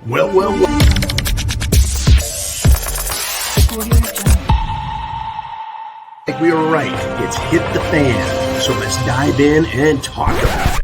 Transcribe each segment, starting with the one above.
Well. Like we were right, it's hit the fan. So let's dive in and talk about it.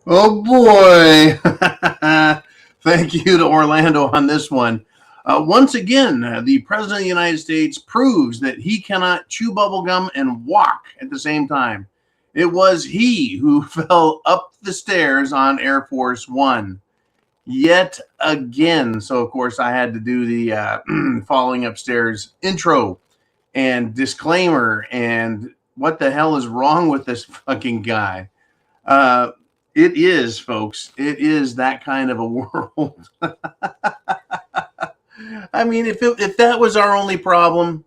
Oh boy. Thank you to Orlando on this one. Once again, the President of the United States proves that he cannot chew bubblegum and walk at the same time. It was he who fell up the stairs on Air Force One yet again. So, of course, I had to do the falling upstairs intro and disclaimer and what the hell is wrong with this fucking guy? It is, folks. It is that kind of a world. I mean, if that was our only problem,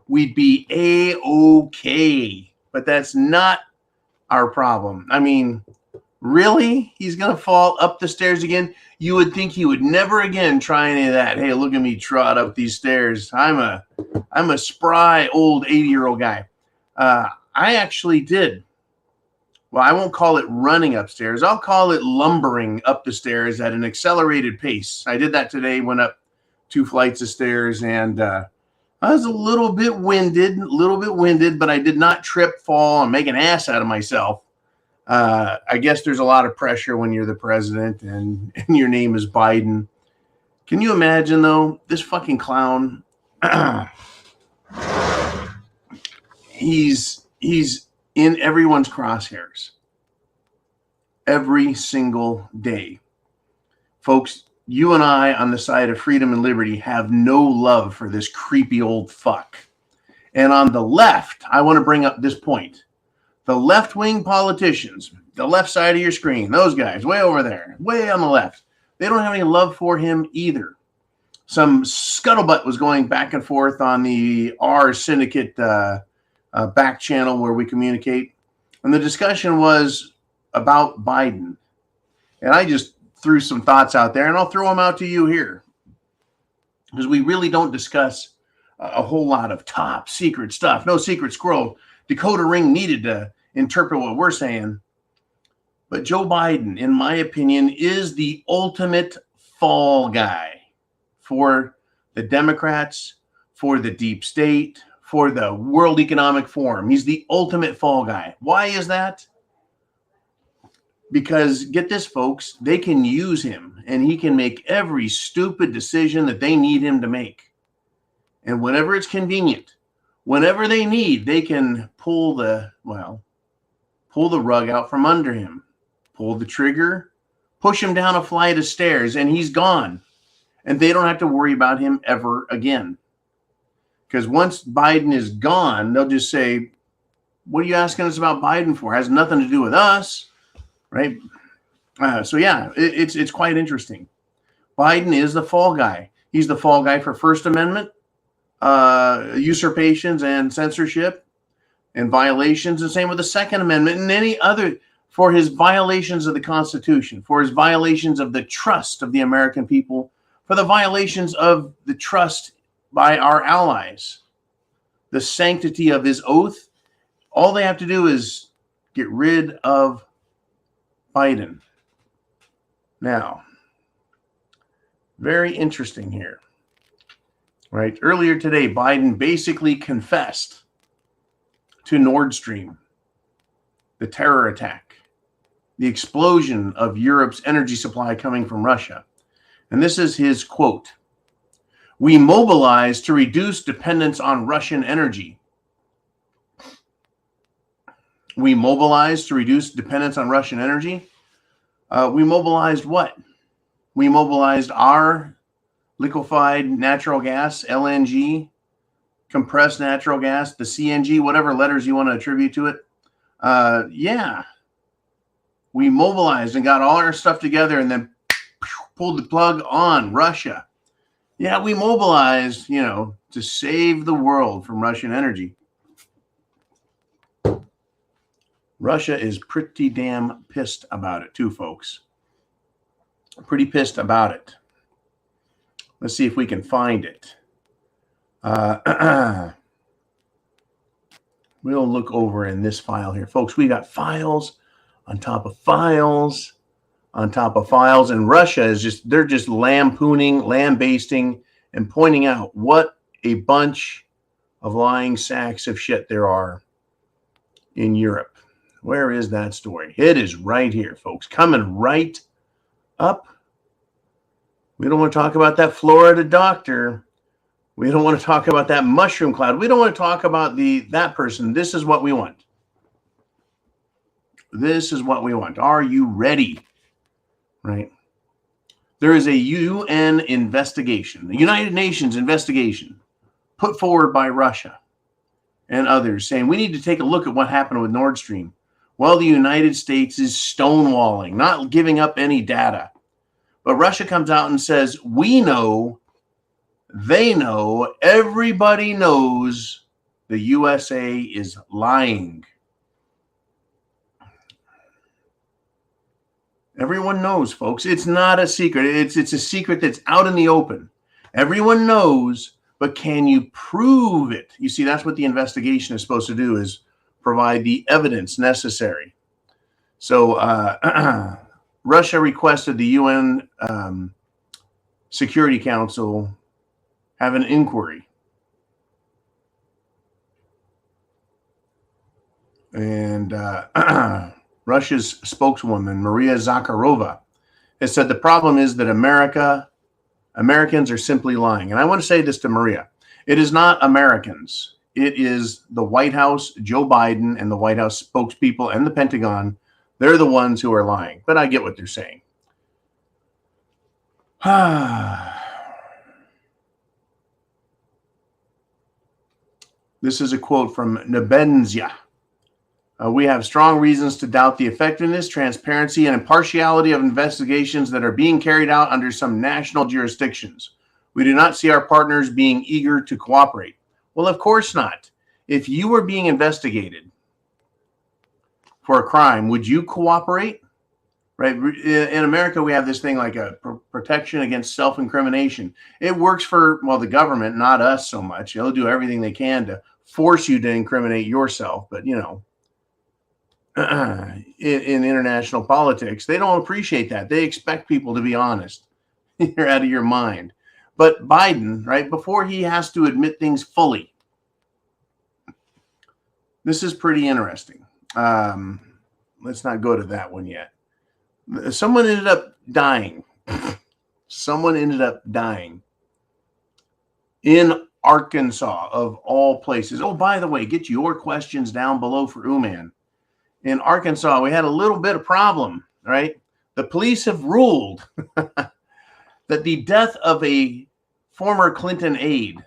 we'd be A-okay. But that's not our problem. I mean, really? He's going to fall up the stairs again? You would think he would never again try any of that. Hey, look at me trot up these stairs. I'm a spry old 80-year-old guy. I actually did. Well, I won't call it running upstairs. I'll call it lumbering up the stairs at an accelerated pace. I did that today, went up 2 flights of stairs, and I was a little bit winded, but I did not trip, fall, and make an ass out of myself. I guess there's a lot of pressure when you're the president and your name is Biden. Can you imagine, though, this fucking clown? He's in everyone's crosshairs every single day. Folks, you and I on the side of freedom and liberty have no love for this creepy old fuck. And on the left, I want to bring up this point. The left-wing politicians, the left side of your screen, those guys way over there, way on the left, they don't have any love for him either. Some scuttlebutt was going back and forth on the R Syndicate back channel where we communicate. And the discussion was about Biden. And I just threw some thoughts out there, and I'll throw them out to you here. Because we really don't discuss a whole lot of top secret stuff. No secret scroll. Dakota Ring needed to interpret what we're saying. But Joe Biden, in my opinion, is the ultimate fall guy for the Democrats, for the deep state, for the World Economic Forum. He's the ultimate fall guy. Why is that? Because, get this, folks, they can use him, and he can make every stupid decision that they need him to make. And whenever it's convenient, whenever they need, they can pull the rug out from under him, pull the trigger, push him down a flight of stairs, and he's gone. And they don't have to worry about him ever again. Because once Biden is gone, they'll just say, what are you asking us about Biden for? It has nothing to do with us, right? So yeah, it's quite interesting. Biden is the fall guy. He's the fall guy for First Amendment, usurpations and censorship and violations, and same with the Second Amendment and any other, for his violations of the Constitution, for his violations of the trust of the American people, for the violations of the trust by our allies, the sanctity of his oath. All they have to do is get rid of Biden. Now, very interesting here, right? Earlier today, Biden basically confessed to Nord Stream, the terror attack, the explosion of Europe's energy supply coming from Russia. And this is his quote. "We mobilized to reduce dependence on Russian energy." We mobilized to reduce dependence on Russian energy. We mobilized what? We mobilized our liquefied natural gas, LNG, compressed natural gas, the CNG, whatever letters you want to attribute to it. Yeah, we mobilized and got all our stuff together and then pulled the plug on Russia. Yeah, we mobilized, to save the world from Russian energy. Russia is pretty damn pissed about it too, folks. Pretty pissed about it. Let's see if we can find it. We'll look over in this file here. Folks, we got files on top of files on top of files. And Russia is they're just lampooning, lambasting, and pointing out what a bunch of lying sacks of shit there are in Europe. Where is that story? It is right here, folks. Coming right up. We don't want to talk about that Florida doctor. We don't want to talk about that mushroom cloud. We don't want to talk about that person. This is what we want. This is what we want. Are you ready? Right? There is a UN investigation, the United Nations investigation, put forward by Russia and others saying we need to take a look at what happened with Nord Stream. Well, the United States is stonewalling, not giving up any data. But Russia comes out and says, we know, they know, everybody knows the USA is lying. Everyone knows, folks. It's not a secret. It's a secret that's out in the open. Everyone knows, but can you prove it? You see, that's what the investigation is supposed to do, is provide the evidence necessary. So Russia requested the UN Security Council have an inquiry. And Russia's spokeswoman, Maria Zakharova, has said the problem is that Americans are simply lying. And I want to say this to Maria. It is not Americans. It is the White House, Joe Biden, and the White House spokespeople and the Pentagon. They're the ones who are lying. But I get what they're saying. This is a quote from Nebenzia. We have strong reasons to doubt the effectiveness, transparency, and impartiality of investigations that are being carried out under some national jurisdictions. We do not see our partners being eager to cooperate. Well, of course not. If you were being investigated for a crime, would you cooperate? Right? In America, we have this thing like a protection against self-incrimination. It works for, the government, not us so much. They'll do everything they can to force you to incriminate yourself. But, in international politics, they don't appreciate that. They expect people to be honest. You're out of your mind. But Biden, right, before he has to admit things fully, this is pretty interesting. Let's not go to that one yet. Someone ended up dying. Someone ended up dying in Arkansas, of all places. Oh, by the way, get your questions down below for Uman. In Arkansas, we had a little bit of problem, right? The police have ruled that the death of a former Clinton aide,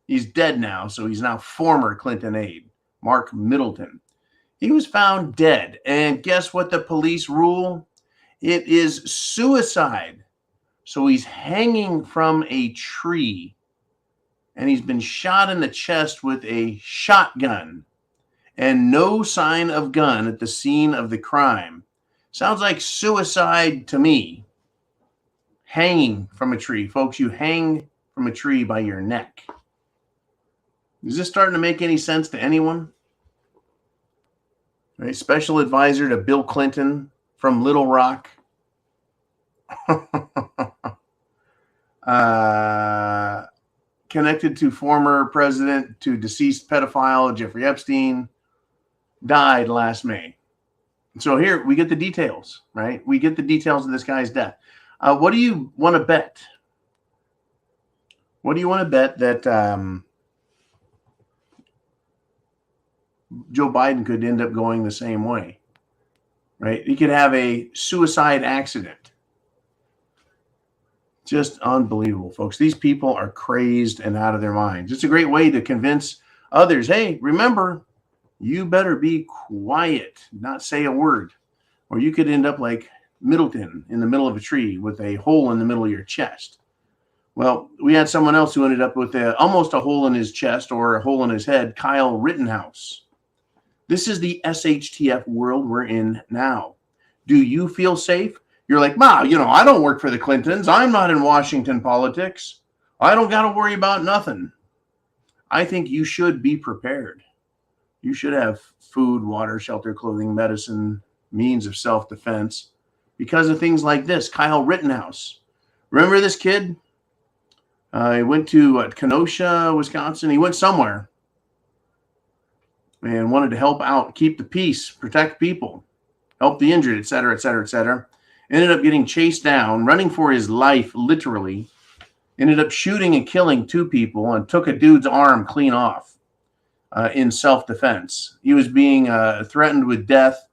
he's dead now, so he's now former Clinton aide, Mark Middleton. He was found dead. And guess what the police rule? It is suicide. So he's hanging from a tree, and he's been shot in the chest with a shotgun. And no sign of gun at the scene of the crime. Sounds like suicide to me. Hanging from a tree. Folks, you hang from a tree by your neck. Is this starting to make any sense to anyone? Right? Special advisor to Bill Clinton from Little Rock. Connected to former president to deceased pedophile Jeffrey Epstein. Died last May. So here we get the details, right? We get the details of this guy's death. What do you want to bet? What do you want to bet that Joe Biden could end up going the same way, right? He could have a suicide accident. Just unbelievable, folks. These people are crazed and out of their minds. It's a great way to convince others, hey, remember, you better be quiet, not say a word, or you could end up like Middleton in the middle of a tree with a hole in the middle of your chest. Well, we had someone else who ended up with almost a hole in his chest or a hole in his head, Kyle Rittenhouse. This is the SHTF world we're in now. Do you feel safe? You're like, Ma, I don't work for the Clintons. I'm not in Washington politics. I don't got to worry about nothing. I think you should be prepared. You should have food, water, shelter, clothing, medicine, means of self-defense because of things like this. Kyle Rittenhouse. Remember this kid? He went to Kenosha, Wisconsin. He went somewhere and wanted to help out, keep the peace, protect people, help the injured, et cetera, et cetera, et cetera. Ended up getting chased down, running for his life, literally. Ended up shooting and killing 2 people and took a dude's arm clean off in self-defense. He was being threatened with death,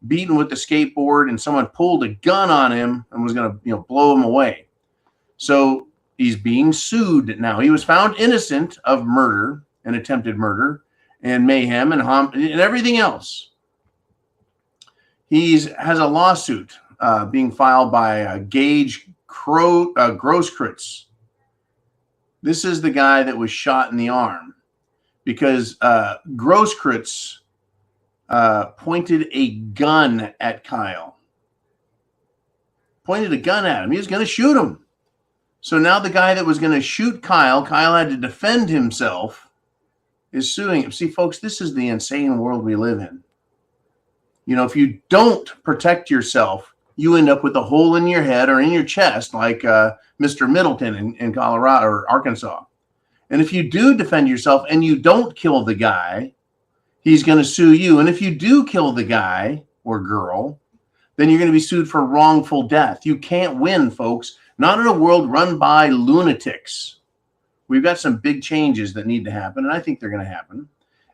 beaten with the skateboard, and someone pulled a gun on him and was going to blow him away. So he's being sued now. He was found innocent of murder and attempted murder and mayhem and everything else. He has a lawsuit being filed by Gage Grosskreutz. This is the guy that was shot in the arm because Grosskreutz pointed a gun at Kyle. Pointed a gun at him. He was going to shoot him. So now the guy that was going to shoot Kyle had to defend himself, is suing him. See, folks, this is the insane world we live in. If you don't protect yourself, you end up with a hole in your head or in your chest, like Mr. Middleton in Colorado or Arkansas. And if you do defend yourself and you don't kill the guy, he's going to sue you. And if you do kill the guy or girl, then you're going to be sued for wrongful death. You can't win, folks. Not in a world run by lunatics. We've got some big changes that need to happen, and I think they're going to happen.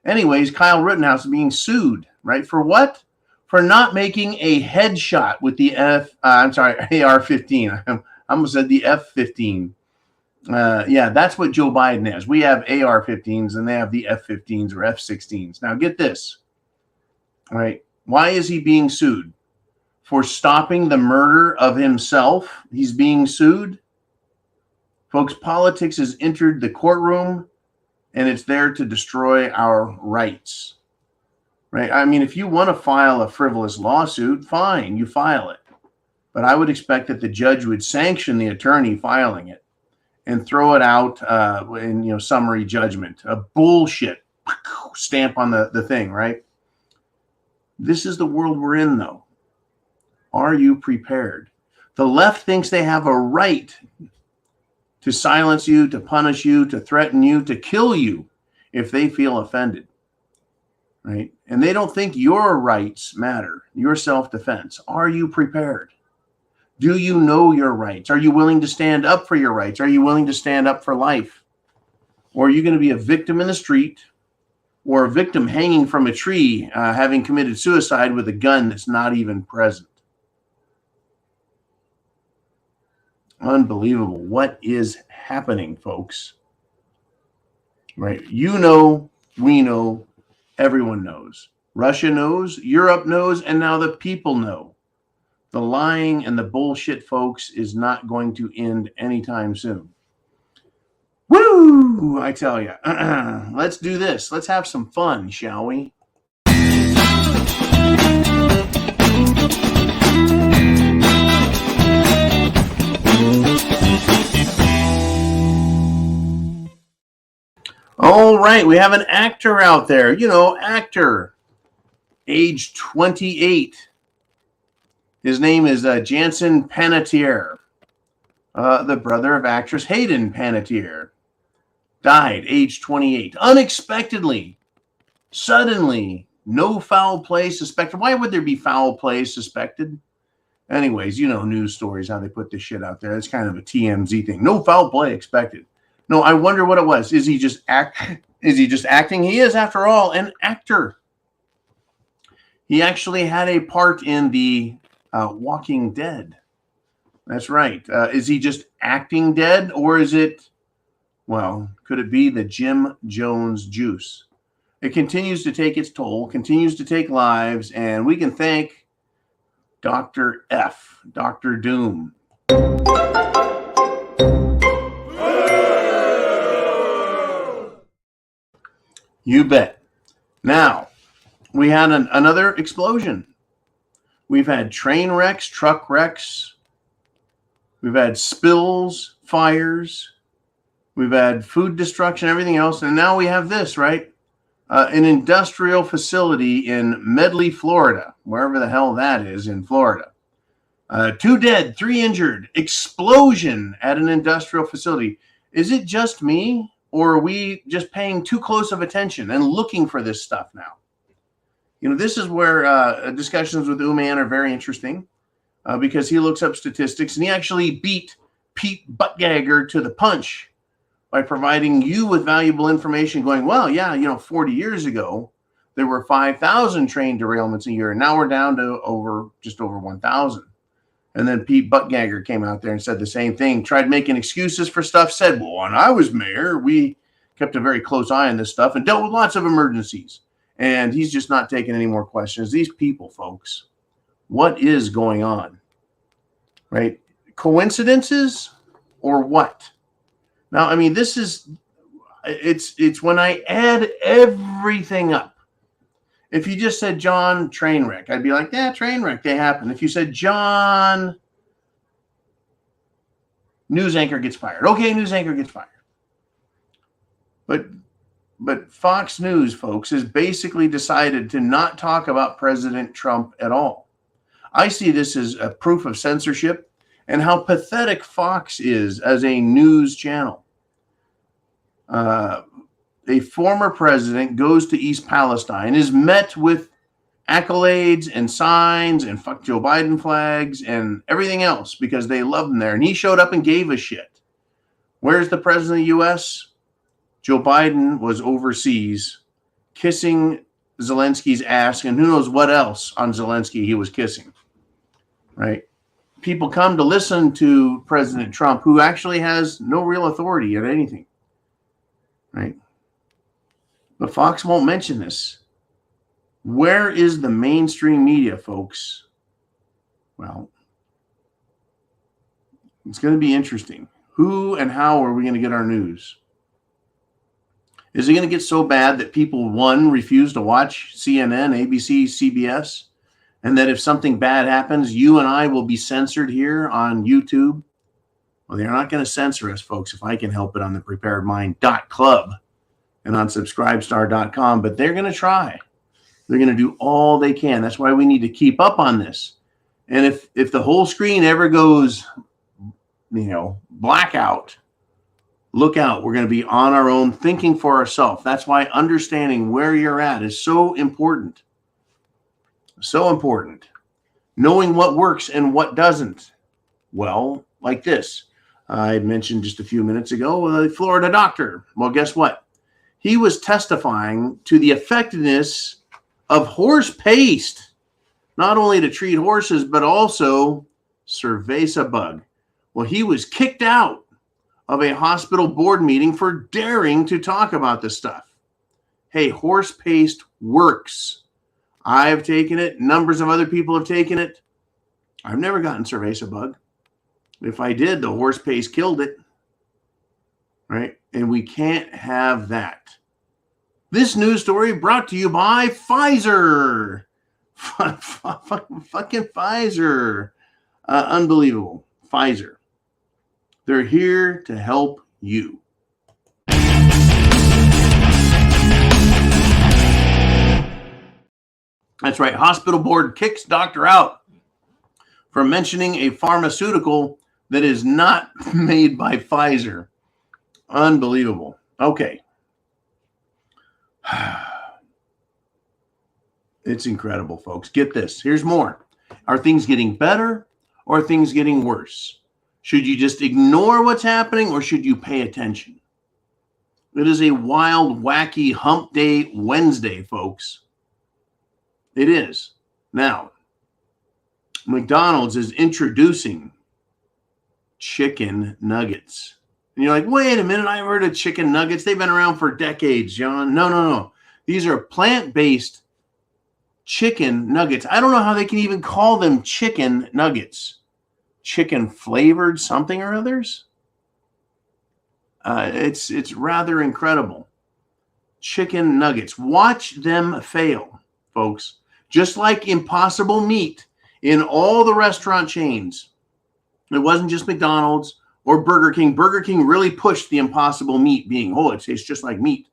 Anyways, Kyle Rittenhouse is being sued, right? For what? For not making a headshot with the AR-15. I almost said the F-15. Yeah, that's what Joe Biden has. We have AR-15s, and they have the F-15s or F-16s. Now, get this, right? Why is he being sued? For stopping the murder of himself, he's being sued. Folks, politics has entered the courtroom, and it's there to destroy our rights. Right? I mean, if you want to file a frivolous lawsuit, fine, you file it. But I would expect that the judge would sanction the attorney filing it and throw it out in summary judgment. A bullshit stamp on the thing, right? This is the world we're in, though. Are you prepared? The left thinks they have a right to silence you, to punish you, to threaten you, to kill you if they feel offended, right? And they don't think your rights matter, your self-defense. Are you prepared? Do you know your rights? Are you willing to stand up for your rights? Are you willing to stand up for life? Or are you going to be a victim in the street or a victim hanging from a tree having committed suicide with a gun that's not even present? Unbelievable. What is happening, folks? Right? You know, we know, everyone knows. Russia knows, Europe knows, and now the people know. The lying and the bullshit, folks, is not going to end anytime soon. Woo! I tell you. Let's do this. Let's have some fun, shall we? All right, we have an actor out there. Actor, age 28. His name is Jansen Panettiere, the brother of actress Hayden Panettiere. Died, age 28. Unexpectedly, suddenly, no foul play suspected. Why would there be foul play suspected? Anyways, news stories, how they put this shit out there. It's kind of a TMZ thing. No foul play expected. No, I wonder what it was. Is he just acting? He is, after all, an actor. He actually had a part in the Walking Dead. That's right. Is he just acting dead, or is it, well, could it be the Jim Jones juice? It continues to take its toll, continues to take lives, and we can thank Dr. F, Dr. Doom. You bet. Now, we had another explosion. We've had train wrecks, truck wrecks. We've had spills, fires. We've had food destruction, everything else. And now we have this, right? An industrial facility in Medley, Florida, wherever the hell that is in Florida. 2 dead, 3 injured. Explosion at an industrial facility. Is it just me, or are we just paying too close of attention and looking for this stuff now? You know, this is where discussions with Uman are very interesting because he looks up statistics, and he actually beat Pete Buttigieg to the punch by providing you with valuable information going, well, yeah, 40 years ago, there were 5,000 train derailments a year, and now we're down to just over 1,000. And then Pete Buttigieg came out there and said the same thing, tried making excuses for stuff, said, well, when I was mayor, we kept a very close eye on this stuff and dealt with lots of emergencies. And he's just not taking any more questions. These people, folks, what is going on? Right? Coincidences or what? Now, I mean, it's when I add everything up. If you just said John train wreck, I'd be like, yeah, train wreck, they happen. If you said John news anchor gets fired, okay, news anchor gets fired. But Fox News, folks, has basically decided to not talk about President Trump at all. I see this as a proof of censorship and how pathetic Fox is as a news channel. A former president goes to East Palestine, is met with accolades and signs and fuck Joe Biden flags and everything else because they love him there. And he showed up and gave a shit. Where's the president of the U.S.? Joe Biden was overseas kissing Zelensky's ass, and who knows what else on Zelensky he was kissing, right? People come to listen to President Trump, who actually has no real authority at anything, right? But Fox won't mention this. Where is the mainstream media, folks? Well, it's going to be interesting. Who and how are we going to get our news? Is it going to get so bad that people, one, refuse to watch CNN, ABC, CBS, and that if something bad happens, you and I will be censored here on YouTube? Well, they're not going to censor us, folks, if I can help it on thepreparedmind.club and on subscribestar.com, but they're going to try. They're going to do all they can. That's why we need to keep up on this. And if the whole screen ever goes, blackout, look out. We're going to be on our own, thinking for ourselves. That's why understanding where you're at is so important. So important. Knowing what works and what doesn't. Well, like this. I mentioned just a few minutes ago, a Florida doctor. Well, guess what? He was testifying to the effectiveness of horse paste, not only to treat horses, but also cerveza bug. Well, he was kicked out of a hospital board meeting for daring to talk about this stuff. Hey, horse paste works. I've taken it. Numbers of other people have taken it. I've never gotten cerveza bug. If I did, the horse paste killed it. Right? And we can't have that. This news story brought to you by Pfizer. Fucking Pfizer. Unbelievable. Pfizer. They're here to help you. That's right. Hospital board kicks doctor out for mentioning a pharmaceutical that is not made by Pfizer. Unbelievable. Okay. It's incredible, folks. Get this. Here's more. Are things getting better or are things getting worse? Should you just ignore what's happening or should you pay attention? It is a wild, wacky hump day Wednesday, folks. It is. Now, McDonald's is introducing chicken nuggets. And you're like, wait a minute, I've heard of chicken nuggets. They've been around for decades, John. No. These are plant-based chicken nuggets. I don't know how they can even call them chicken nuggets. Chicken flavored something or others. It's rather incredible. Chicken nuggets. Watch them fail, folks. Just like Impossible Meat in all the restaurant chains. It wasn't just McDonald's or Burger King. Burger King really pushed the Impossible Meat being, it tastes just like meat.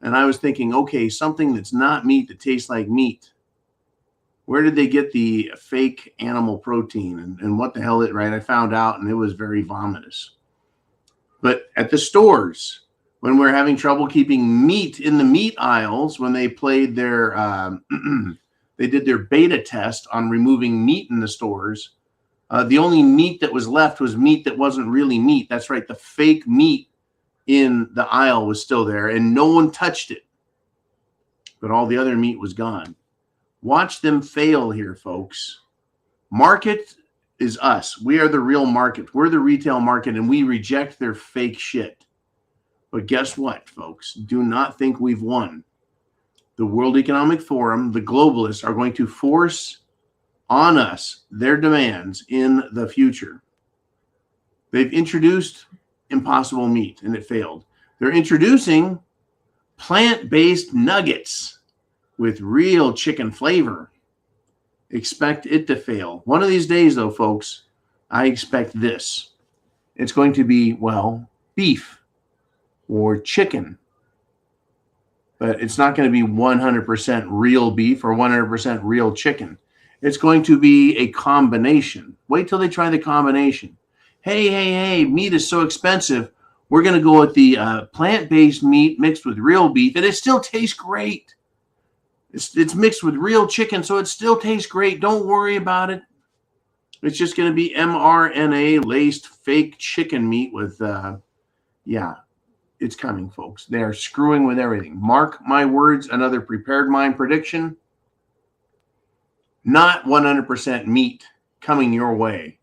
And I was thinking, okay, something that's not meat that tastes like meat. Where did they get the fake animal protein? And what the hell it, right? I found out, and it was very vomitous. But at the stores, when we're having trouble keeping meat in the meat aisles, when they played their, they did their beta test on removing meat in the stores, the only meat that was left was meat that wasn't really meat. That's right. The fake meat in the aisle was still there, and no one touched it. But all the other meat was gone. Watch them fail here, folks. Market is us. We are the real market. We're the retail market, and we reject their fake shit. But guess what, folks? Do not think we've won. The World Economic Forum, the globalists, are going to force on us their demands in the future. They've introduced Impossible Meat, and it failed. They're introducing plant-based nuggets with real chicken flavor. Expect it to fail. One of these days, though, folks, I expect this. It's going to be, beef or chicken. But it's not going to be 100% real beef or 100% real chicken. It's going to be a combination. Wait till they try the combination. Hey, meat is so expensive. We're going to go with the plant-based meat mixed with real beef, and it still tastes great. It's mixed with real chicken, so it still tastes great. Don't worry about it. It's just going to be mRNA-laced fake chicken meat with, it's coming, folks. They are screwing with everything. Mark my words, another prepared mind prediction. Not 100% meat coming your way.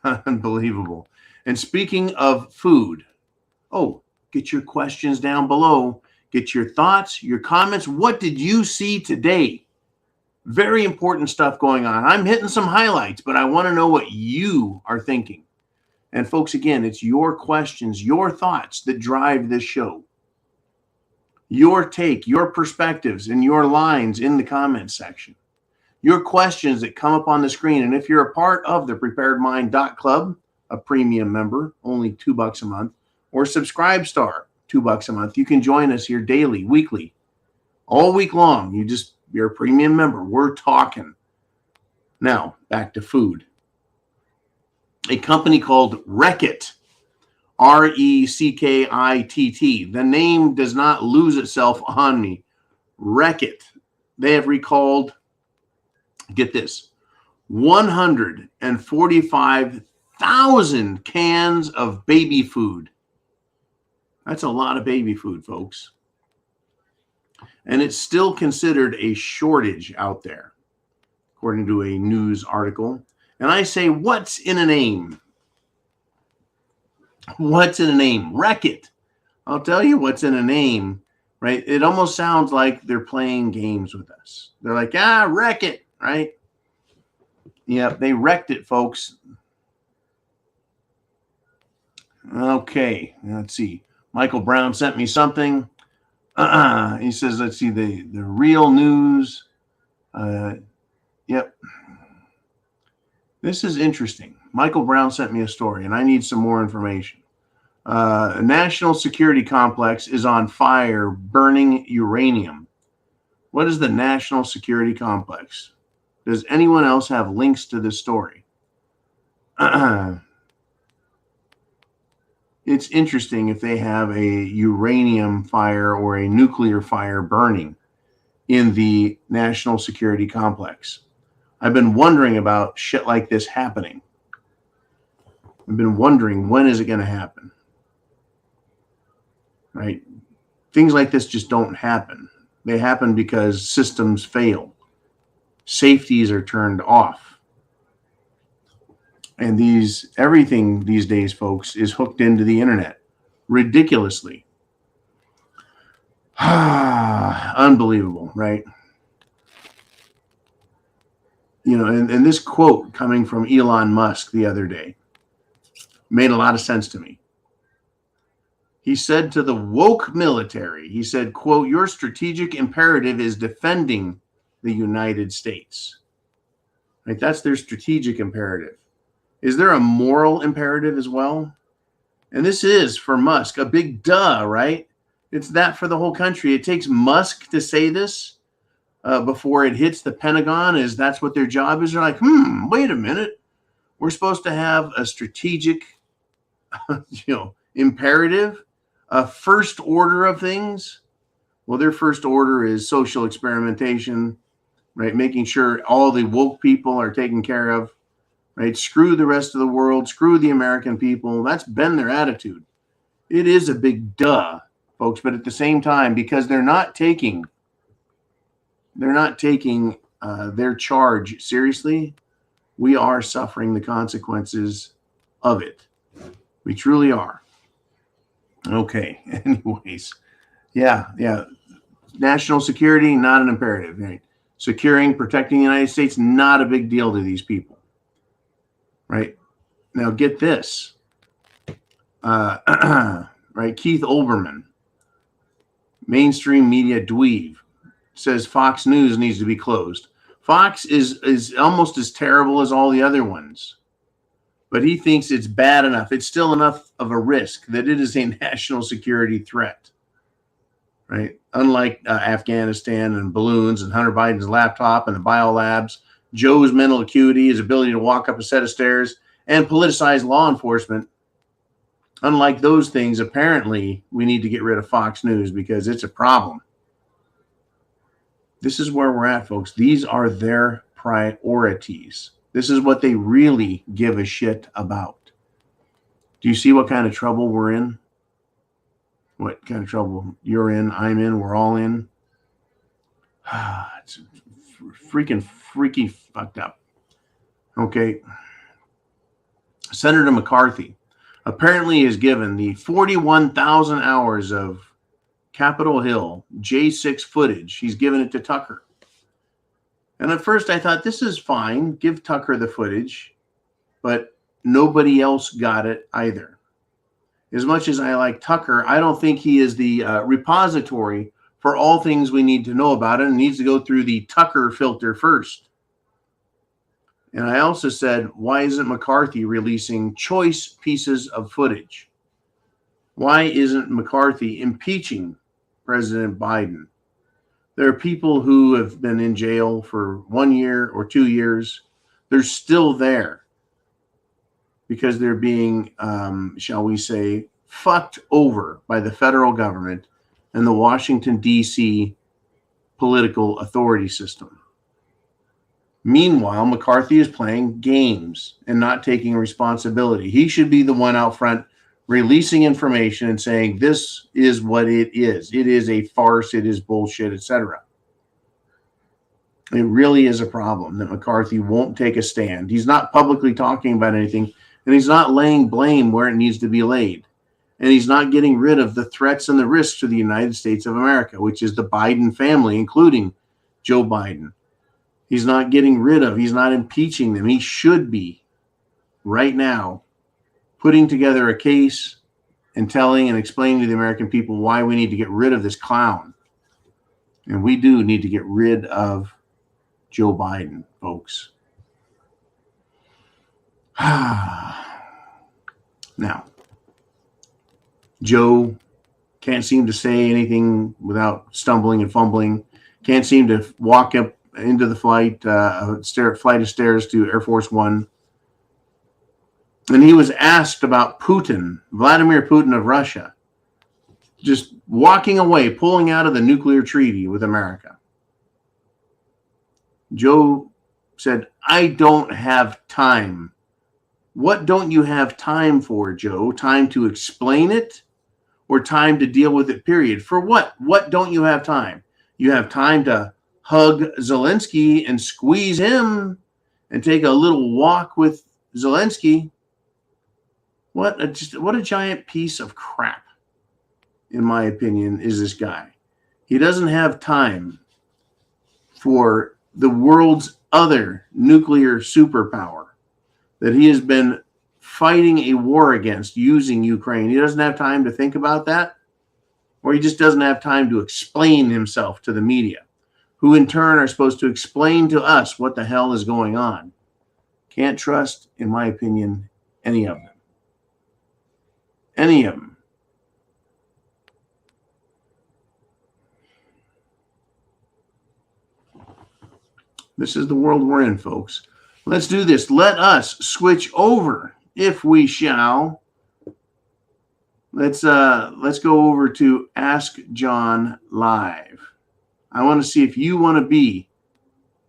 Unbelievable. And speaking of food, get your questions down below. Get your thoughts, your comments. What did you see today? Very important stuff going on. I'm hitting some highlights, but I want to know what you are thinking. And folks, again, it's your questions, your thoughts that drive this show. Your take, your perspectives, and your lines in the comments section. Your questions that come up on the screen. And if you're a part of the preparedmind.club, a premium member, only $2 a month, or Subscribe Star, $2 a month, you can join us here daily, weekly, all week long. You're a premium member. We're talking. Now, back to food. A company called Reckitt, Reckitt. The name does not lose itself on me. Reckitt. They have recalled, get this, 145,000 cans of baby food. That's a lot of baby food, folks. And it's still considered a shortage out there, according to a news article. And I say, what's in a name? What's in a name? Reckitt. I'll tell you what's in a name, right? It almost sounds like they're playing games with us. They're like, wreck it, right? Yeah, they wrecked it, folks. Okay, let's see. Michael Brown sent me something. He says, let's see, the real news. Yep. This is interesting. Michael Brown sent me a story, and I need some more information. A national security complex is on fire, burning uranium. What is the national security complex? Does anyone else have links to this story? It's interesting if they have a uranium fire or a nuclear fire burning in the national security complex. I've been wondering about shit like this happening. I've been wondering, when is it going to happen? Right? Things like this just don't happen. They happen because systems fail. Safeties are turned off. And everything these days, folks, is hooked into the internet ridiculously. Unbelievable, right? You know, and this quote coming from Elon Musk the other day made a lot of sense to me. He said to the woke military, he said, quote, "Your strategic imperative is defending the United States." Right? That's their strategic imperative. Is there a moral imperative as well? And this is, for Musk, a big duh, right? It's that for the whole country. It takes Musk to say this before it hits the Pentagon, is that's what their job is. They're like, wait a minute. We're supposed to have a strategic, imperative, a first order of things. Well, their first order is social experimentation, right? Making sure all the woke people are taken care of, right? Screw the rest of the world, screw the American people. That's been their attitude. It is a big duh, folks, but at the same time, because they're not taking their charge seriously, we are suffering the consequences of it. We truly are. Okay. Anyways, yeah. National security, not an imperative. Right? Securing, protecting the United States, not a big deal to these people. Right? Now get this. Right? Keith Olbermann, mainstream media dweeb, says Fox News needs to be closed. Fox is almost as terrible as all the other ones, but he thinks it's bad enough. It's still enough of a risk that it is a national security threat, right? Unlike Afghanistan and balloons and Hunter Biden's laptop and the biolabs, Joe's mental acuity, his ability to walk up a set of stairs, and politicize law enforcement. Unlike those things, apparently, we need to get rid of Fox News because it's a problem. This is where we're at, folks. These are their priorities. This is what they really give a shit about. Do you see what kind of trouble we're in? What kind of trouble you're in, I'm in, we're all in? It's freaky fucked up. Okay. Senator McCarthy apparently is given the 41,000 hours of Capitol Hill J6 footage. He's given it to Tucker. And at first I thought, this is fine. Give Tucker the footage. But nobody else got it either. As much as I like Tucker, I don't think he is the repository for all things we need to know about it. It needs to go through the Tucker filter first. And I also said, why isn't McCarthy releasing choice pieces of footage? Why isn't McCarthy impeaching President Biden? There are people who have been in jail for 1 year or 2 years. They're still there because they're being, shall we say, fucked over by the federal government and the Washington, D.C. political authority system. Meanwhile, McCarthy is playing games and not taking responsibility. He should be the one out front releasing information and saying, this is what it is. It is a farce. It is bullshit, etc. It really is a problem that McCarthy won't take a stand. He's not publicly talking about anything, and he's not laying blame where it needs to be laid. And he's not getting rid of the threats and the risks to the United States of America, which is the Biden family, including Joe Biden. He's not he's not impeaching them. He should be right now putting together a case and telling and explaining to the American people why we need to get rid of this clown. And we do need to get rid of Joe Biden, folks. Now, Joe can't seem to say anything without stumbling and fumbling. Can't seem to walk up into the flight of stairs to Air Force One. And he was asked about Putin, Vladimir Putin of Russia, just walking away, pulling out of the nuclear treaty with America. Joe said, I don't have time. What don't you have time for, Joe? Time to explain it or time to deal with it, period? For what? What don't you have time? You have time to hug Zelensky and squeeze him and take a little walk with Zelensky. What a giant piece of crap, in my opinion, is this guy. He doesn't have time for the world's other nuclear superpower that he has been fighting a war against using Ukraine. He doesn't have time to think about that, or he just doesn't have time to explain himself to the media, who in turn are supposed to explain to us what the hell is going on. Can't trust, in my opinion, any of them. Any of them. This is the world we're in, folks. Let's do this. Let us switch over, if we shall. Let's go over to Ask John Live. I want to see if you want to be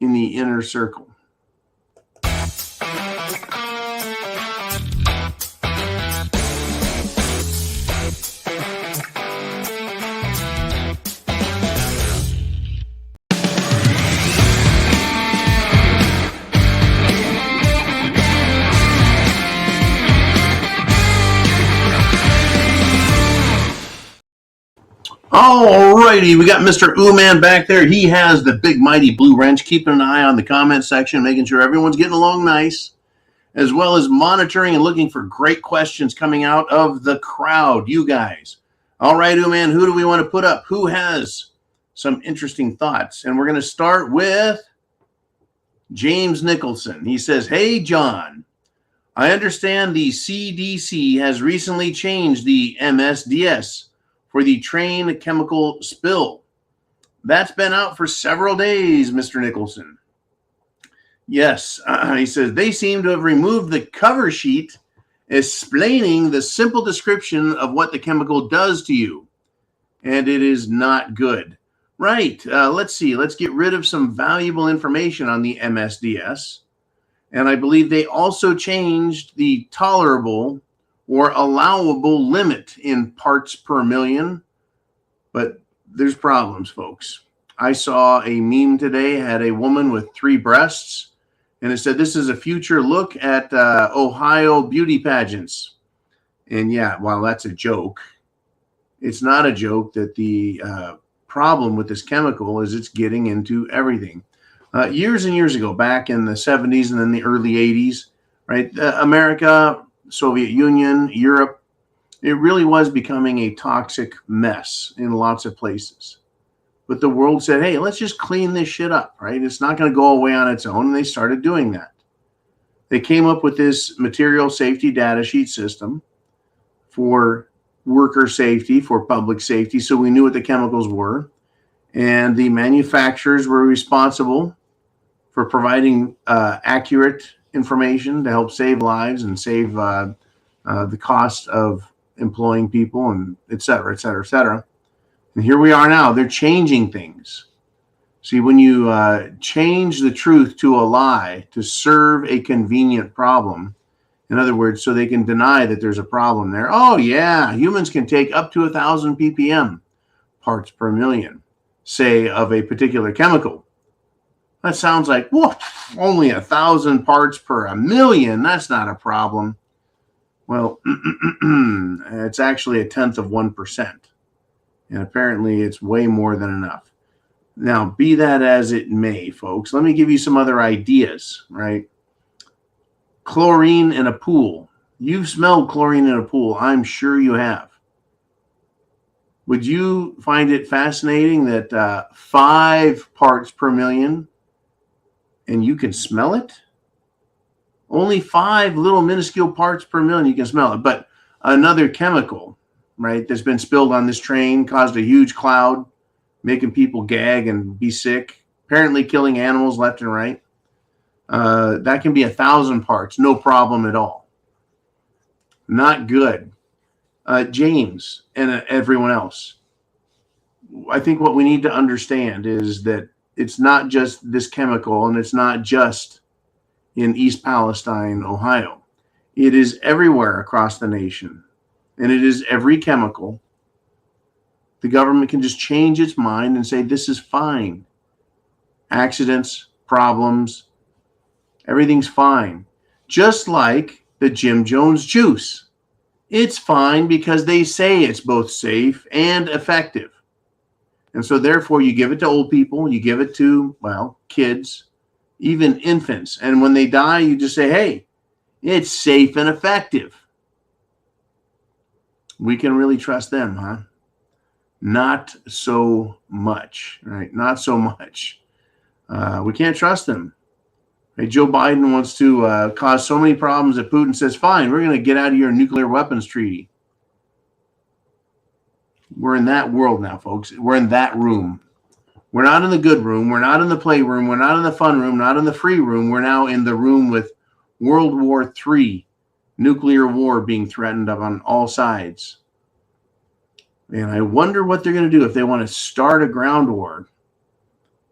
in the inner circle. Alrighty, we got Mr. Ooman back there. He has the big mighty blue wrench, keeping an eye on the comment section, making sure everyone's getting along nice, as well as monitoring and looking for great questions coming out of the crowd, you guys. All right, Ooman, who do we want to put up? Who has some interesting thoughts? And we're going to start with James Nicholson. He says, hey, John, I understand the CDC has recently changed the MSDS for the train chemical spill. That's been out for several days, Mr. Nicholson. Yes, he says, they seem to have removed the cover sheet explaining the simple description of what the chemical does to you. And it is not good. Right, let's see. Let's get rid of some valuable information on the MSDS. And I believe they also changed the tolerable or allowable limit in parts per million. But there's problems, folks. I saw a meme today, had a woman with 3 breasts, and it said, this is a future look at Ohio beauty pageants. And yeah, while that's a joke, it's not a joke that the problem with this chemical is it's getting into everything. Years and years ago, back in the 70s and then the early 80s, right? America, Soviet Union, Europe, it really was becoming a toxic mess in lots of places. But the world said, hey, let's just clean this shit up, right? It's not going to go away on its own. And they started doing that. They came up with this material safety data sheet system for worker safety, for public safety, so we knew what the chemicals were. And the manufacturers were responsible for providing accurate information to help save lives and save the cost of employing people, and et cetera, et cetera, et cetera. And here we are now. They're changing things. See, when you change the truth to a lie to serve a convenient problem, in other words, so they can deny that there's a problem there. Oh, yeah, humans can take up to 1,000 ppm, parts per million, say, of a particular chemical. That sounds like, whoa, only 1,000 parts per a million. That's not a problem. Well, it's actually 0.1%. And apparently it's way more than enough. Now, be that as it may, folks, let me give you some other ideas, right? Chlorine in a pool. You've smelled chlorine in a pool. I'm sure you have. Would you find it fascinating that 5 parts per million and you can smell it? Only 5 little minuscule parts per million, you can smell it. But another chemical, right, that's been spilled on this train caused a huge cloud, making people gag and be sick, apparently killing animals left and right. That can be 1,000 parts, no problem at all. Not good. James and everyone else, I think what we need to understand is that it's not just this chemical, and it's not just in East Palestine, Ohio. It is everywhere across the nation, and it is every chemical. The government can just change its mind and say, this is fine. accidents, problems, everything's fine. Just like the Jim Jones juice. It's fine because they say it's both safe and effective. And so therefore you give it to old people, you give it to, well, kids, even infants. And when they die, you just say, hey, it's safe and effective. We can really trust them, huh? Not so much, right? Not so much. We can't trust them. Hey, Joe Biden wants to cause so many problems that Putin says, fine, we're going to get out of your nuclear weapons treaty. We're in that world now, folks. We're in that room. We're not in the good room. We're not in the playroom. We're not in the fun room, not in the free room. We're now in the room with World War III, nuclear war being threatened on all sides. And I wonder what they're going to do if they want to start a ground war.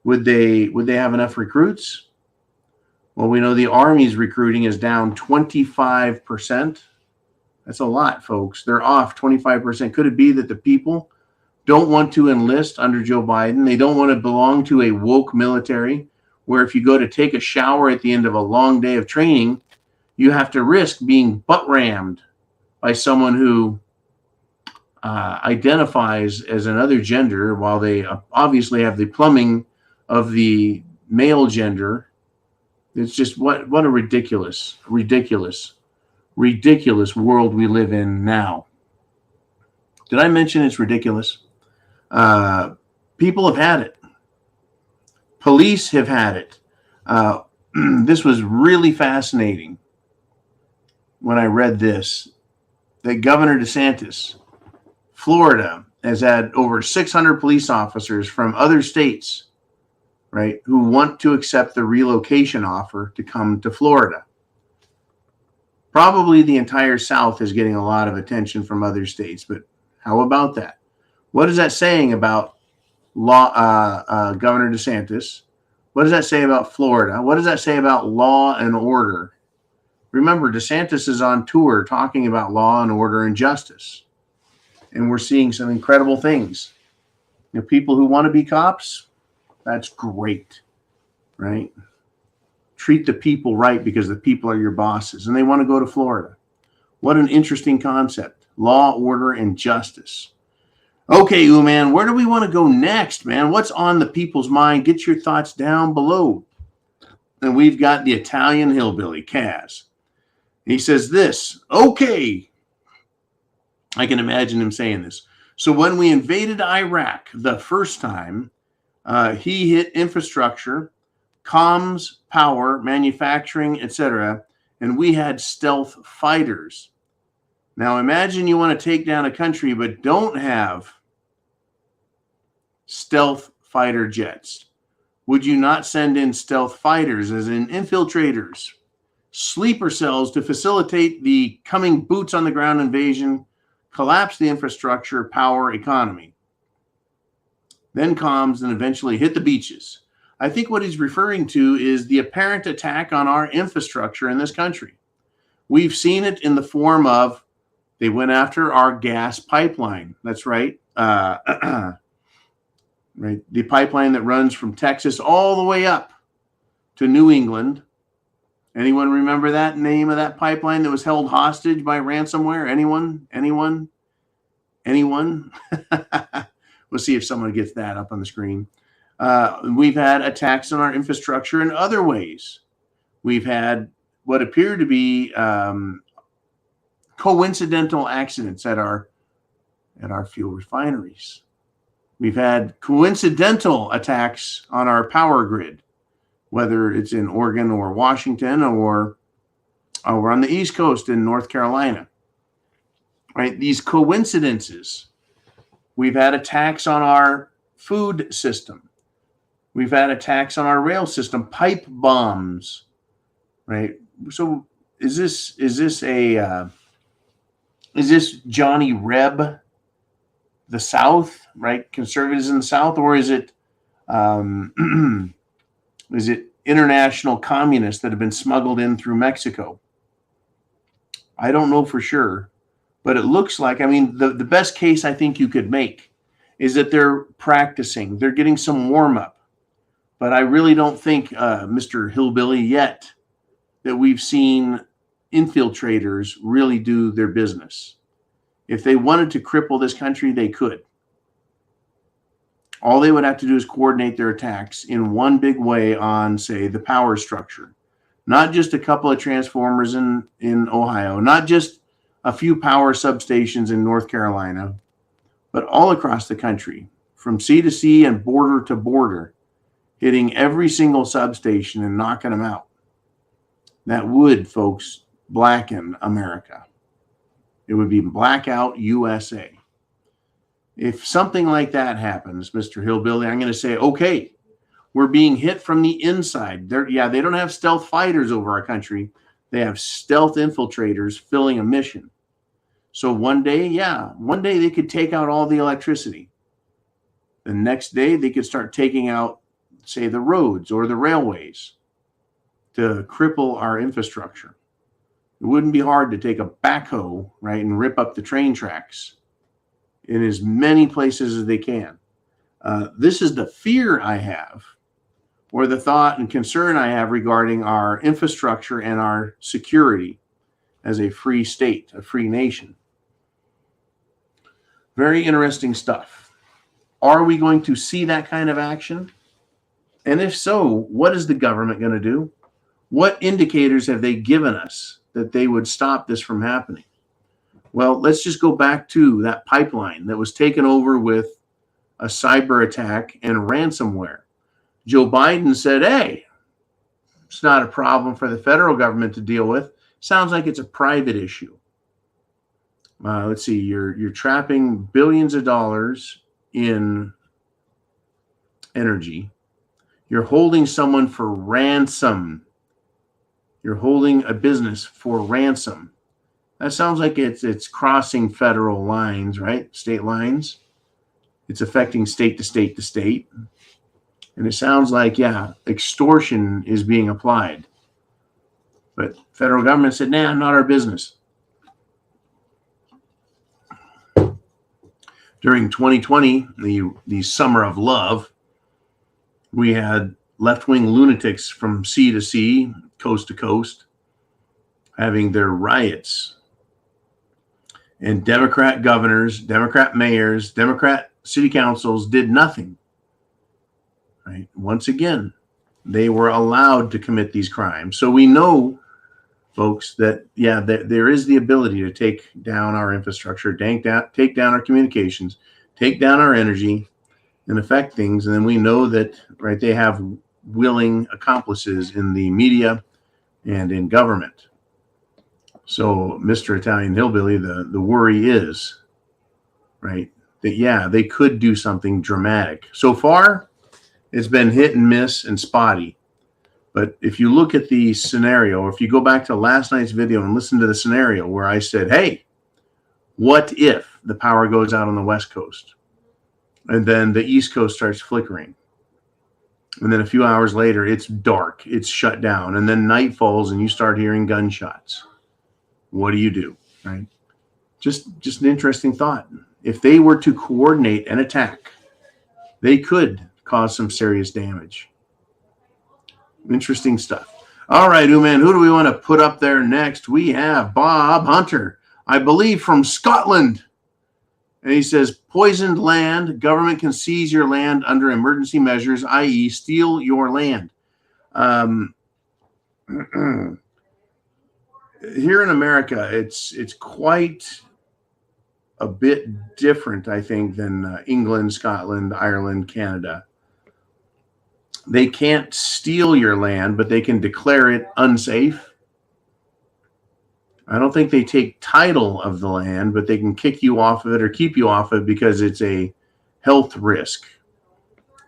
Would they have enough recruits? Well, we know the Army's recruiting is down 25%. That's a lot, folks. They're off 25%. Could it be that the people don't want to enlist under Joe Biden? They don't want to belong to a woke military where if you go to take a shower at the end of a long day of training, you have to risk being butt rammed by someone who identifies as another gender while they obviously have the plumbing of the male gender. It's just what a ridiculous world we live in now. Did I mention it's ridiculous? People have had it. Police have had it. This was really fascinating when I read this, that Governor DeSantis, Florida, has had over 600 police officers from other states, right, who want to accept the relocation offer to come to Florida. Probably the entire South is getting a lot of attention from other states, but how about that? What is that saying about Governor DeSantis? What does that say about Florida? What does that say about law and order? Remember, DeSantis is on tour talking about law and order and justice. And we're seeing some incredible things. You know, people who want to be cops, that's great, right? Treat the people right because the people are your bosses and they want to go to Florida. What an interesting concept. Law, order, and justice. Okay, man, where do we want to go next, man? What's on the people's mind? Get your thoughts down below. And we've got the Italian hillbilly, Kaz. He says this, okay. I can imagine him saying this. So when we invaded Iraq the first time, he hit infrastructure, comms, power, manufacturing, etc., and we had stealth fighters. Now imagine you want to take down a country but don't have stealth fighter jets. Would you not send in stealth fighters, as in infiltrators, sleeper cells to facilitate the coming boots on the ground invasion, collapse the infrastructure, power, economy, then comms, and eventually hit the beaches? I think what he's referring to is the apparent attack on our infrastructure in this country. We've seen it in the form of they went after our gas pipeline. That's right. Right. The pipeline that runs from Texas all the way up to New England. Anyone remember that name of that pipeline that was held hostage by ransomware? Anyone? We'll see if someone gets that up on the screen. We've had attacks on our infrastructure in other ways. We've had what appear to be coincidental accidents at our fuel refineries. We've had coincidental attacks on our power grid, whether it's in Oregon or Washington or over on the East Coast in North Carolina. Right? These coincidences. We've had attacks on our food system. We've had attacks on our rail system, pipe bombs. Right? So is this Johnny Reb, the South, right? Conservatives in the South, or is it international communists that have been smuggled in through Mexico? I don't know for sure, but it looks like, I mean, the best case I think you could make is that they're practicing. They're getting some warm up. But I really don't think, Mr. Hillbilly, yet that we've seen infiltrators really do their business. If they wanted to cripple this country, they could. All they would have to do is coordinate their attacks in one big way on, say, the power structure. Not just a couple of transformers in Ohio, not just a few power substations in North Carolina, but all across the country, from sea to sea and border to border, hitting every single substation and knocking them out. That would, folks, blacken America. It would be blackout USA. If something like that happens, Mr. Hillbilly, I'm going to say, okay, we're being hit from the inside. They don't have stealth fighters over our country. They have stealth infiltrators filling a mission. So one day they could take out all the electricity. The next day they could start taking out, say, the roads or the railways to cripple our infrastructure. It wouldn't be hard to take a backhoe, right, and rip up the train tracks in as many places as they can. This is the fear I have, or the thought and concern I have regarding our infrastructure and our security as a free state, a free nation. Very interesting stuff. Are we going to see that kind of action? And if so, what is the government going to do? What indicators have they given us that they would stop this from happening? Well, let's just go back to that pipeline that was taken over with a cyber attack and ransomware. Joe Biden said, hey, it's not a problem for the federal government to deal with. Sounds like it's a private issue. Let's see, you're trapping billions of dollars in energy. You're holding someone for ransom. You're holding a business for ransom. That sounds like it's crossing federal lines, right? State lines. It's affecting state to state to state. And it sounds like, extortion is being applied. But federal government said, nah, not our business. During 2020, the summer of love, we had left-wing lunatics from sea to sea, coast to coast, having their riots. And Democrat governors, Democrat mayors, Democrat city councils did nothing. Right? Once again, they were allowed to commit these crimes. So we know, folks, that there is the ability to take down our infrastructure, take down our communications, take down our energy, and affect things. And then we know that, right, they have willing accomplices in the media and in government. So, Mr. Italian Hillbilly, the worry is, right, that they could do something dramatic. So far, it's been hit and miss and spotty. But if you look at the scenario, or if you go back to last night's video and listen to the scenario where I said, hey, what if the power goes out on the West Coast and then the East Coast starts flickering? And then a few hours later, it's dark, it's shut down, and then night falls and you start hearing gunshots. What do you do, right? Just an interesting thought. If they were to coordinate an attack, they could cause some serious damage. Interesting stuff. All right, Uman, who do we want to put up there next? We have Bob Hunter, I believe from Scotland. And he says, poisoned land, government can seize your land under emergency measures, i.e. steal your land. Here in America, it's quite a bit different, I think, than England, Scotland, Ireland, Canada. They can't steal your land, but they can declare it unsafe. I don't think they take title of the land, but they can kick you off of it or keep you off of it because it's a health risk,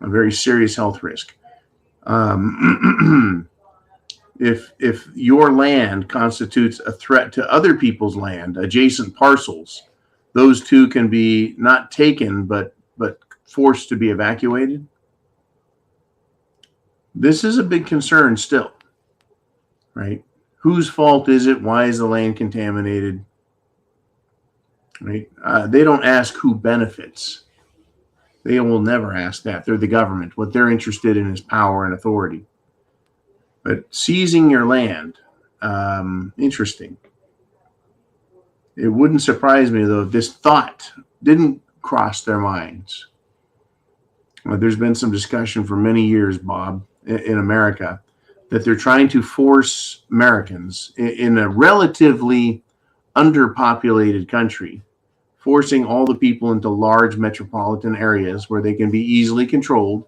a very serious health risk. If your land constitutes a threat to other people's land, adjacent parcels, those two can be not taken, but forced to be evacuated. This is a big concern still, right? Whose fault is it? Why is the land contaminated? Right? They don't ask who benefits. They will never ask that. They're the government. What they're interested in is power and authority. But seizing your land, interesting. It wouldn't surprise me, though, if this thought didn't cross their minds. There's been some discussion for many years, Bob, in America, that they're trying to force Americans in a relatively underpopulated country, forcing all the people into large metropolitan areas where they can be easily controlled,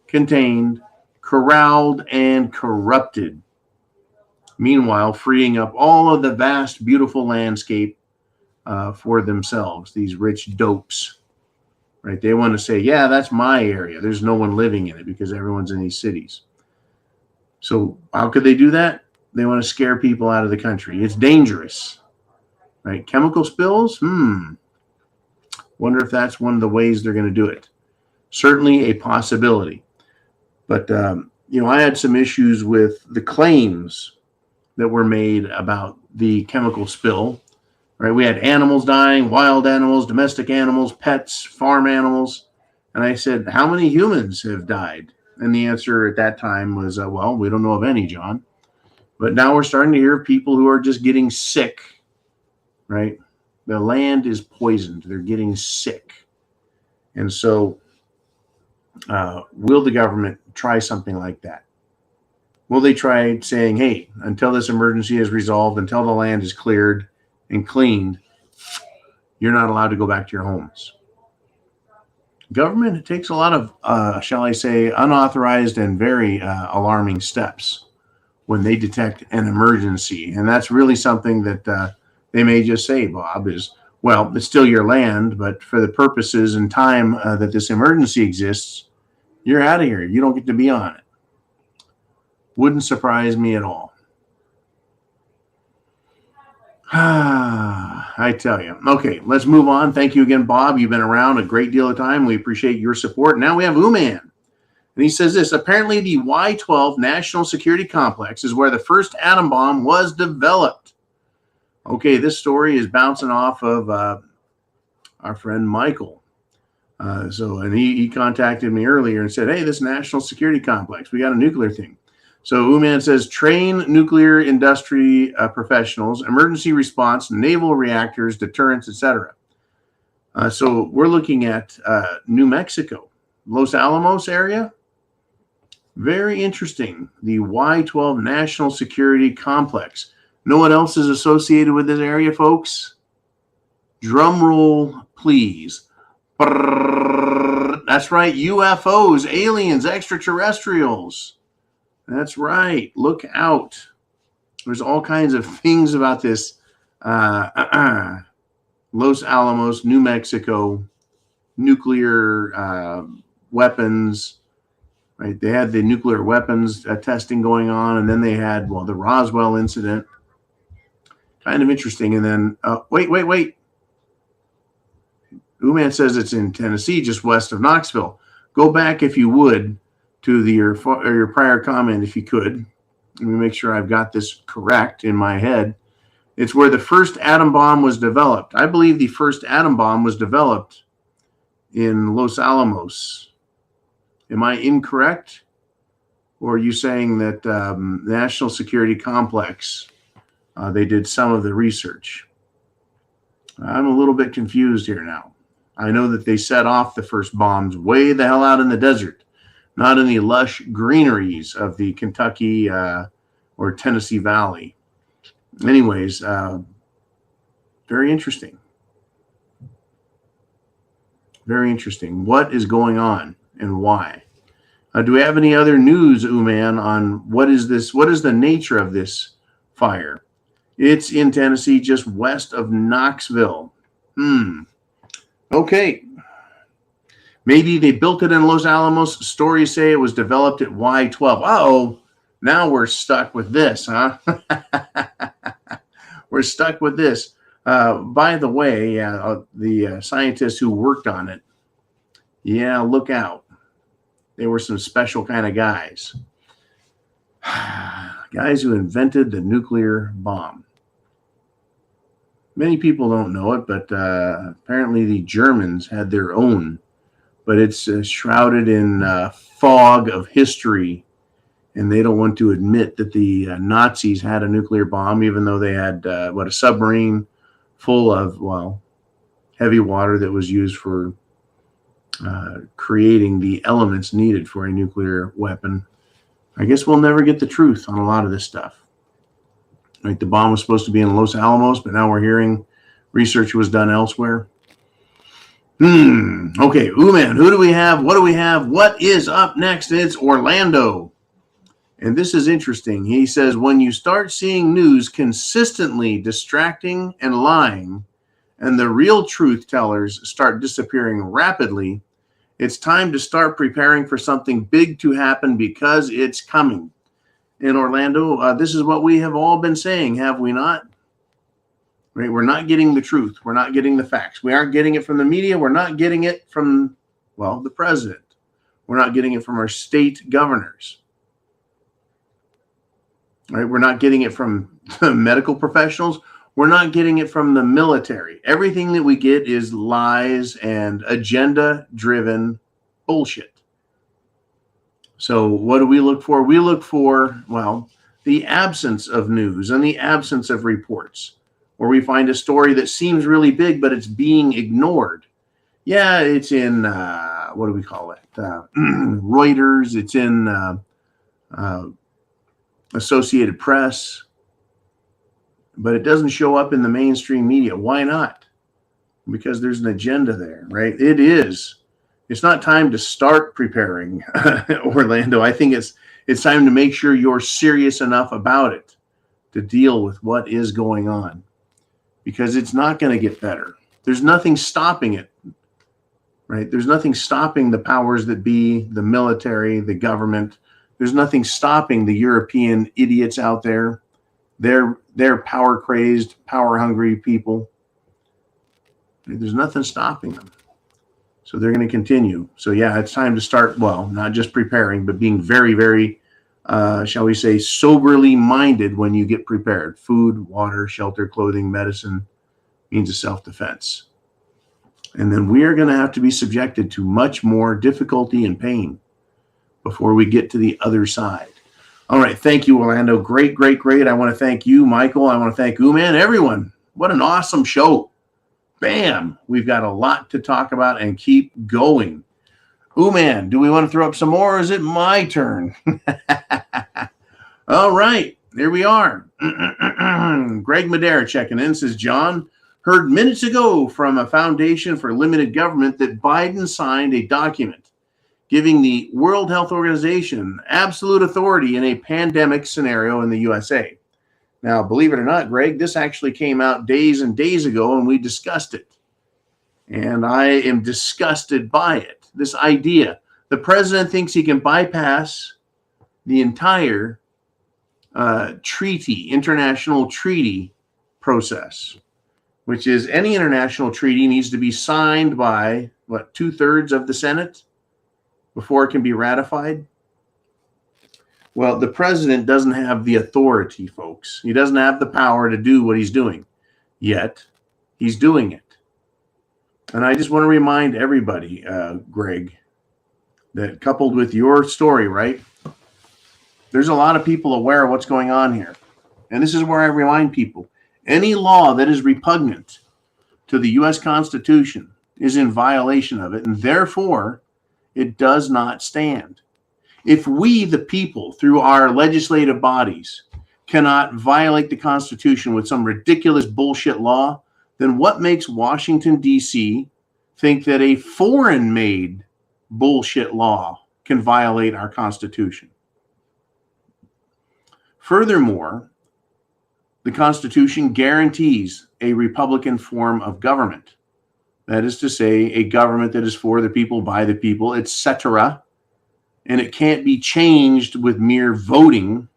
contained, corralled, and corrupted. Meanwhile, freeing up all of the vast, beautiful landscape for themselves, these rich dopes, right? They want to say, yeah, that's my area. There's no one living in it because everyone's in these cities. So how could they do that? They want to scare people out of the country. It's dangerous, right? Chemical spills? Wonder if that's one of the ways they're going to do it. Certainly a possibility. But, I had some issues with the claims that were made about the chemical spill, right? We had animals dying, wild animals, domestic animals, pets, farm animals. And I said, how many humans have died? And the answer at that time was, well, we don't know of any, John. But now we're starting to hear people who are just getting sick, right? The land is poisoned. They're getting sick. And so will the government try something like that? Will they try saying, hey, until this emergency is resolved, until the land is cleared and cleaned, you're not allowed to go back to your homes? Government, it takes a lot of, shall I say, unauthorized and very alarming steps when they detect an emergency. And that's really something that they may just say, Bob, is, well, it's still your land, but for the purposes and time that this emergency exists, you're out of here. You don't get to be on it. Wouldn't surprise me at all. I tell you. Okay, let's move on. Thank you again, Bob. You've been around a great deal of time. We appreciate your support. Now we have Uman. And he says this: apparently the Y-12 National Security Complex is where the first atom bomb was developed. Okay, this story is bouncing off of our friend Michael. And he contacted me earlier and said, hey, this National Security Complex, we got a nuclear thing. So Uman says, train nuclear industry professionals, emergency response, naval reactors, deterrence, etc. So we're looking at New Mexico, Los Alamos area. Very interesting. The Y-12 National Security Complex. Know what else is associated with this area, folks? Drum roll, please. That's right. UFOs, aliens, extraterrestrials. That's right. Look out. There's all kinds of things about this. Los Alamos, New Mexico, nuclear weapons. Right, they had the nuclear weapons testing going on, and then they had, the Roswell incident. Kind of interesting. And then, wait. Uman says it's in Tennessee, just west of Knoxville. Go back, if you would, to your prior comment, if you could. Let me make sure I've got this correct in my head. It's where the first atom bomb was developed. I believe the first atom bomb was developed in Los Alamos. Am I incorrect? Or are you saying that National Security Complex, they did some of the research? I'm a little bit confused here now. I know that they set off the first bombs way the hell out in the desert, not in the lush greeneries of the Kentucky or Tennessee Valley. Anyways, very interesting. Very interesting. What is going on and why? Do we have any other news, Uman, on what is this? What is the nature of this fire? It's in Tennessee, just west of Knoxville. Okay. Maybe they built it in Los Alamos. Stories say it was developed at Y-12. Uh-oh. Now we're stuck with this, huh? We're stuck with this. By the way, the scientists who worked on it, look out. They were some special kind of guys. Guys who invented the nuclear bomb. Many people don't know it, but apparently the Germans had their own. but it's shrouded in fog of history. And they don't want to admit that the Nazis had a nuclear bomb, even though they had, a submarine full of, heavy water that was used for creating the elements needed for a nuclear weapon. I guess we'll never get the truth on a lot of this stuff. Like the bomb was supposed to be in Los Alamos, but now we're hearing research was done elsewhere. Okay, man, who do we have? What do we have? What is up next? It's Orlando. And this is interesting. He says, when you start seeing news consistently distracting and lying, and the real truth tellers start disappearing rapidly, it's time to start preparing for something big to happen because it's coming. In Orlando, this is what we have all been saying, have we not? Right? We're not getting the truth. We're not getting the facts. We aren't getting it from the media. We're not getting it from, the president. We're not getting it from our state governors. Right? We're not getting it from medical professionals. We're not getting it from the military. Everything that we get is lies and agenda-driven bullshit. So what do we look for? We look for, the absence of news and the absence of reports, where we find a story that seems really big, but it's being ignored. Yeah, it's in, what do we call it? Reuters. It's in Associated Press, but it doesn't show up in the mainstream media. Why not? Because there's an agenda there, right? It is. It's not time to start preparing, Orlando. I think it's time to make sure you're serious enough about it to deal with what is going on, because it's not going to get better. There's nothing stopping it, right? There's nothing stopping the powers that be, the military, the government. There's nothing stopping the European idiots out there. They're power-crazed, power-hungry people. There's nothing stopping them. So they're going to continue. So yeah, it's time to start, not just preparing, but being very, very, shall we say, soberly minded when you get prepared. Food, water, shelter, clothing, medicine, means of self-defense. And then we are going to have to be subjected to much more difficulty and pain before we get to the other side. All right. Thank you, Orlando. Great, great, great. I want to thank you, Michael. I want to thank Uman, everyone. What an awesome show. Bam. We've got a lot to talk about and keep going. Uman, do we want to throw up some more, or is it my turn? All right. There we are. Greg Madera checking in, says, John, heard minutes ago from a Foundation for Limited Government that Biden signed a document giving the World Health Organization absolute authority in a pandemic scenario in the USA. Now, believe it or not, Greg, this actually came out days and days ago, and we discussed it. And I am disgusted by it. This idea. The president thinks he can bypass the entire international treaty process, which is any international treaty needs to be signed by, 2/3 of the Senate before it can be ratified? Well, the president doesn't have the authority, folks. He doesn't have the power to do what he's doing. Yet, he's doing it. And I just want to remind everybody, Greg, that coupled with your story, right, there's a lot of people aware of what's going on here. And this is where I remind people, any law that is repugnant to the U.S. Constitution is in violation of it, and therefore, it does not stand. If we, the people, through our legislative bodies, cannot violate the Constitution with some ridiculous bullshit law, then what makes Washington, D.C. think that a foreign-made bullshit law can violate our Constitution? Furthermore, the Constitution guarantees a Republican form of government. That is to say, a government that is for the people, by the people, etc. And it can't be changed with mere voting,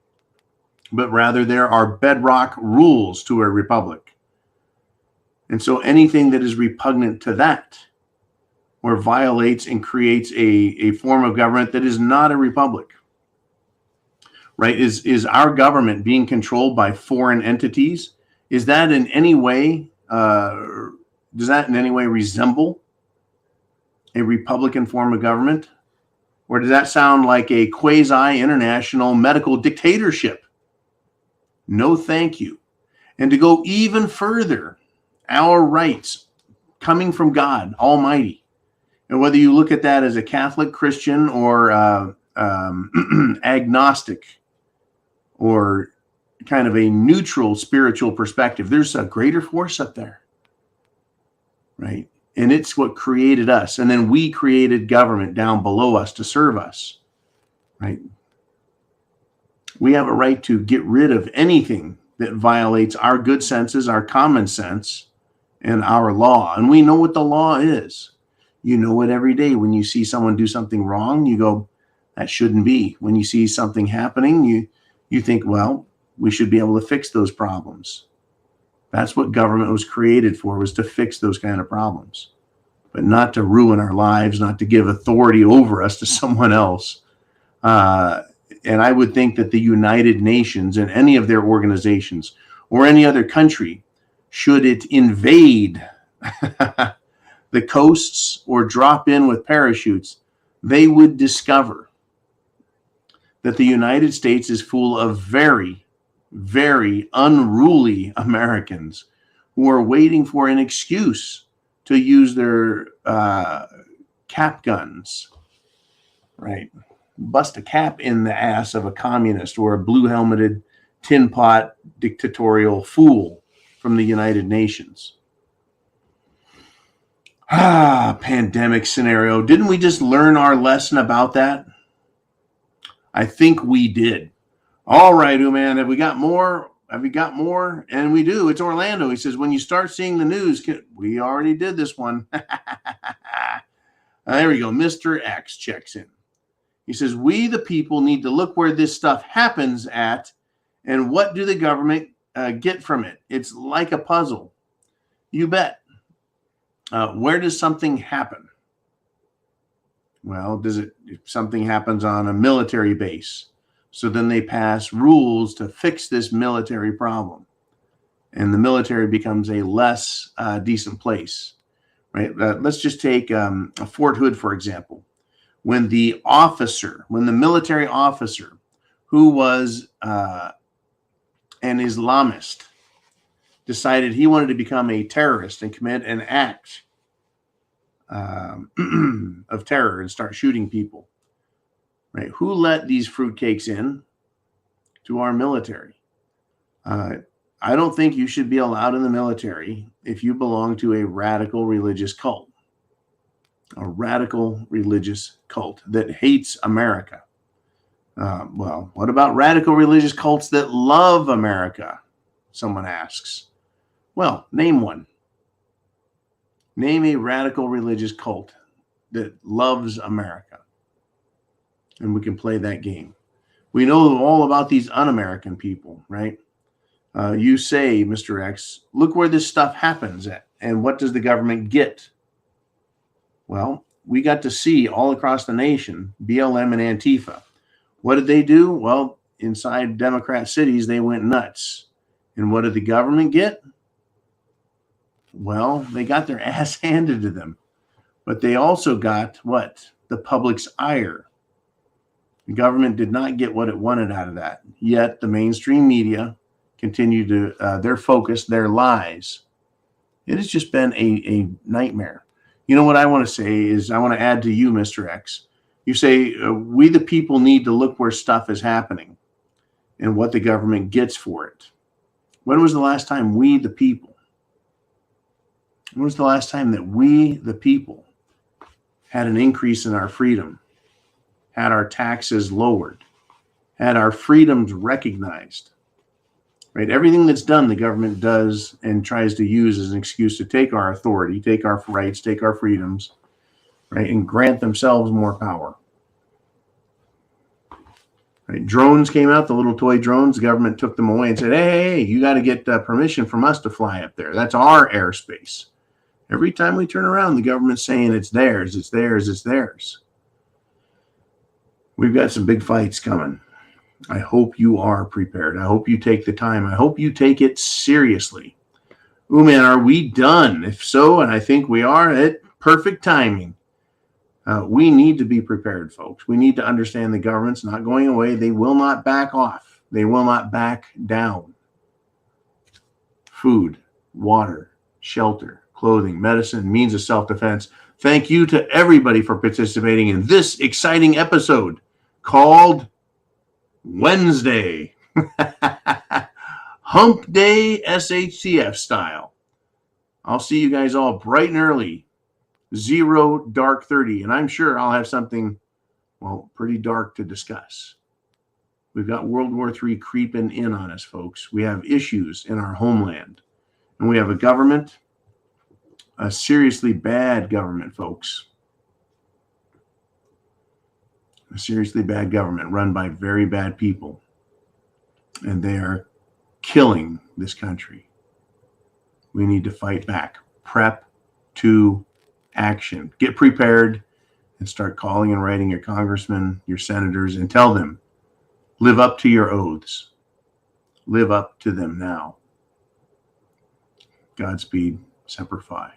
but rather there are bedrock rules to a republic. And so anything that is repugnant to that, or violates and creates a form of government that is not a republic, right? Is our government being controlled by foreign entities? Is that in any way, does that in any way resemble a Republican form of government? Or does that sound like a quasi-international medical dictatorship? No, thank you. And to go even further, our rights coming from God Almighty, and whether you look at that as a Catholic, Christian, or agnostic, or kind of a neutral spiritual perspective, there's a greater force up there, right? And it's what created us. And then we created government down below us to serve us, right? We have a right to get rid of anything that violates our good senses, our common sense, and our law. And we know what the law is. You know it every day. When you see someone do something wrong, you go, that shouldn't be. When you see something happening, you think, well, we should be able to fix those problems. That's what government was created for, was to fix those kind of problems, but not to ruin our lives, not to give authority over us to someone else. And I would think that the United Nations and any of their organizations or any other country, should it invade the coasts or drop in with parachutes, they would discover that the United States is full of very, very unruly Americans who are waiting for an excuse to use their cap guns, right? Bust a cap in the ass of a communist or a blue-helmeted tin pot dictatorial fool from the United Nations. Pandemic scenario. Didn't we just learn our lesson about that? I think we did. All right, man, have we got more? Have we got more? And we do. It's Orlando. He says, when you start seeing the news, we already did this one. There we go. Mr. X checks in. He says, we the people need to look where this stuff happens at, and what do the government get from it? It's like a puzzle. You bet. Where does something happen? Well, if something happens on a military base, so then they pass rules to fix this military problem, and the military becomes a less decent place, right? Let's just take Fort Hood, for example. When the military officer who was an Islamist decided he wanted to become a terrorist and commit an act of terror and start shooting people, right? Who let these fruitcakes in? To our military. I don't think you should be allowed in the military if you belong to a radical religious cult. A radical religious cult that hates America. Well, what about radical religious cults that love America? Someone asks. Well, name one. Name a radical religious cult that loves America. And we can play that game. We know all about these un-American people, right? You say, Mr. X, look where this stuff happens at. And what does the government get? Well, we got to see all across the nation, BLM and Antifa. What did they do? Well, inside Democrat cities, they went nuts. And what did the government get? Well, they got their ass handed to them. But they also got what? The public's ire. The government did not get what it wanted out of that. Yet the mainstream media continued to, their focus, their lies. It has just been a nightmare. You know what I want to say is I want to add to you, Mr. X. You say, we the people need to look where stuff is happening and what the government gets for it. When was the last time we the people? When was the last time that we the people had an increase in our freedom, had our taxes lowered, had our freedoms recognized? Right? Everything that's done, the government does and tries to use as an excuse to take our authority, take our rights, take our freedoms, right, and grant themselves more power. Right? Drones came out, the little toy drones. The government took them away and said, hey, you got to get permission from us to fly up there. That's our airspace. Every time we turn around, the government's saying it's theirs, it's theirs, it's theirs. We've got some big fights coming. I hope you are prepared. I hope you take the time. I hope you take it seriously. Ooh, man, are we done? If so, and I think we are, at perfect timing. We need to be prepared, folks. We need to understand the government's not going away. They will not back off. They will not back down. Food, water, shelter, clothing, medicine, means of self-defense. Thank you to everybody for participating in this exciting episode called Wednesday. Hump Day SHCF style. I'll see you guys all bright and early. 0 dark 30. And I'm sure I'll have something, well, pretty dark to discuss. We've got World War III creeping in on us, folks. We have issues in our homeland. And we have a government, a seriously bad government, folks. A seriously bad government run by very bad people. And they are killing this country. We need to fight back. Prep to action. Get prepared and start calling and writing your congressmen, your senators, and tell them, live up to your oaths. Live up to them now. Godspeed. Semper Fi.